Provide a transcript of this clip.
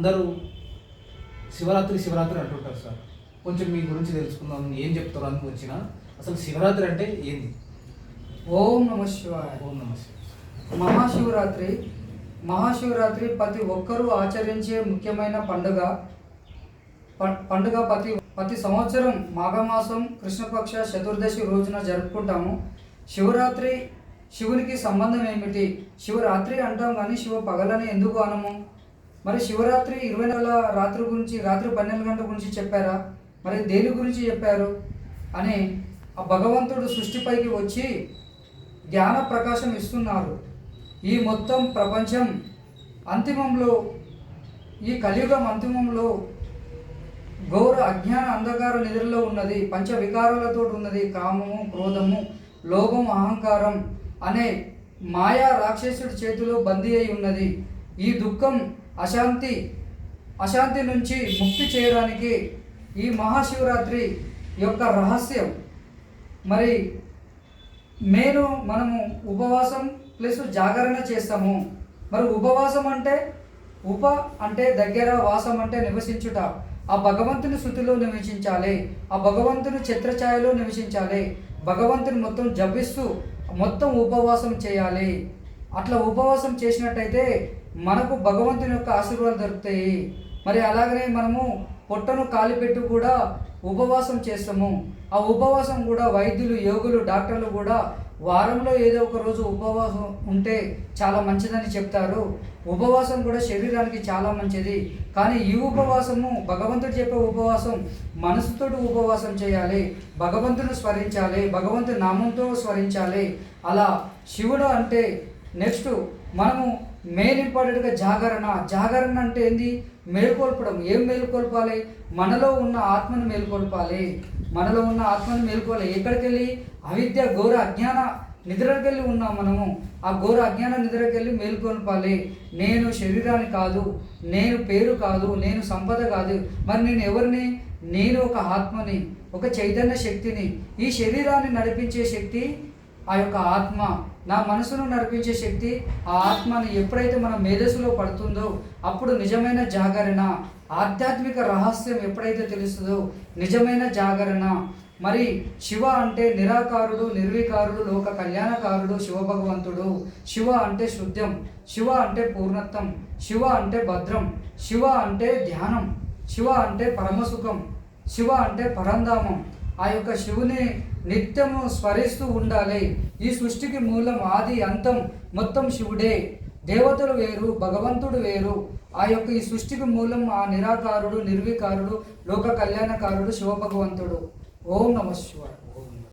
అందరూ శివరాత్రి శివరాత్రి అంటుంటారు సార్. కొంచెం మీ గురించి తెలుసుకుందాం, ఏం చెప్తారు అని వచ్చిన. అసలు శివరాత్రి అంటే ఏంది? ఓం నమ శివాయ. ఓం నమ శివాయ. మహాశివరాత్రి మహాశివరాత్రి ప్రతి ఒక్కరూ ఆచరించే ముఖ్యమైన పండుగ ప్రతి సంవత్సరం మాఘమాసం కృష్ణపక్ష చతుర్దశి రోజున జరుపుకుంటాము. శివరాత్రి శివునికి సంబంధం ఏమిటి? శివరాత్రి అంటాం కానీ శివ పగలని ఎందుకు అనము? మరి శివరాత్రి 24 రాత్రి గురించి, రాత్రి 12 గంటల గురించి చెప్పారా? మరి దేని గురించి చెప్పారు అని ఆ భగవంతుడు సృష్టిపైకి వచ్చి జ్ఞాన ప్రకాశం ఇస్తున్నారు. ఈ మొత్తం ప్రపంచం అంతిమంలో, ఈ కలియుగం అంతిమంలో ఘోర అజ్ఞాన అంధకార నిద్రలో ఉన్నది. పంచ వికారాలతో ఉన్నది. కామము, క్రోధము, లోభం, అహంకారం అనే మాయా రాక్షసుడి చేతిలో బందీ అయి ఉన్నది. ఈ దుఃఖం, అశాంతి నుంచి ముక్తి చేయడానికి ఈ మహాశివరాత్రి యొక్క రహస్యం. మరి మనము ఉపవాసం ప్లస్ జాగరణ చేస్తాము. మరి ఉపవాసం అంటే అంటే దగ్గర, వాసం అంటే నివసించుట. ఆ భగవంతుని శృతిలో నివసించాలి, ఆ భగవంతుని ఛత్రఛాయలో నివసించాలి, భగవంతుని మొత్తం జపిస్తూ మొత్తం ఉపవాసం చేయాలి. అట్లా ఉపవాసం చేసినట్టయితే మనకు భగవంతుని యొక్క ఆశీర్వాదాలు దొరుకుతాయి. మరి అలాగనే మనము పొట్టను కాలిపెట్టి కూడా ఉపవాసం చేస్తాము. ఆ ఉపవాసం కూడా వైద్యులు, యోగులు, డాక్టర్లు కూడా వారంలో ఏదో ఒక రోజు ఉపవాసం ఉంటే చాలా మంచిదని చెప్తారు. ఉపవాసం కూడా శరీరానికి చాలా మంచిది. కానీ ఈ ఉపవాసము, భగవంతుడు చెప్పే ఉపవాసం, మనసుతో ఉపవాసం చేయాలి, భగవంతుని స్మరించాలి, భగవంతుని నామంతో స్మరించాలి. అలా శివుడు అంటే నెక్స్ట్ మనము మెయిన్ ఇంపార్టెంట్గా జాగరణ అంటే ఏంది? మేలుకొల్పడం. ఏం మేలుకొల్పాలి? మనలో ఉన్న ఆత్మను మేలుకొల్పాలి. మనలో ఉన్న ఆత్మను మేలుకోవాలి. ఎక్కడికి వెళ్ళి? అవిద్య ఘోర అజ్ఞాన నిద్రకి వెళ్ళి ఉన్నాం మనము. ఆ ఘోర అజ్ఞాన నిద్రకి వెళ్ళి మేలుకొల్పాలి. నేను శరీరాన్ని కాదు, నేను పేరు కాదు, నేను సంపద కాదు. మరి నేను ఎవరిని? నేను ఒక ఆత్మని, ఒక చైతన్య శక్తిని. ఈ శరీరాన్ని నడిపించే శక్తి ఆ యొక్క ఆత్మ. నా మనసును నడిపించే శక్తి ఆ ఆత్మని ఎప్పుడైతే మన మేధస్సులో పడుతుందో అప్పుడు నిజమైన జాగరణ, ఆధ్యాత్మిక రహస్యం ఎప్పుడైతే తెలుస్తుందో నిజమైన జాగరణ. మరి శివ అంటే నిరాకారుడు, నిర్వికారుడు, లోక కళ్యాణకారుడు శివ భగవంతుడు. శివ అంటే శుద్ధం, శివ అంటే పూర్ణత్వం, శివ అంటే భద్రం, శివ అంటే ధ్యానం, శివ అంటే పరమసుఖం, శివ అంటే పరంధామం. ఆ యొక్క శివుని నిత్యము స్మరిస్తూ ఉండాలి. ఈ సృష్టికి మూలం, ఆది, అంతం మొత్తం శివుడే. దేవతలు వేరు, భగవంతుడు వేరు. ఆ యొక్క ఈ సృష్టికి మూలం ఆ నిరాకారుడు, నిర్వికారుడు, లోక కళ్యాణకారుడు శివ భగవంతుడు. ఓం నమ శివాయ.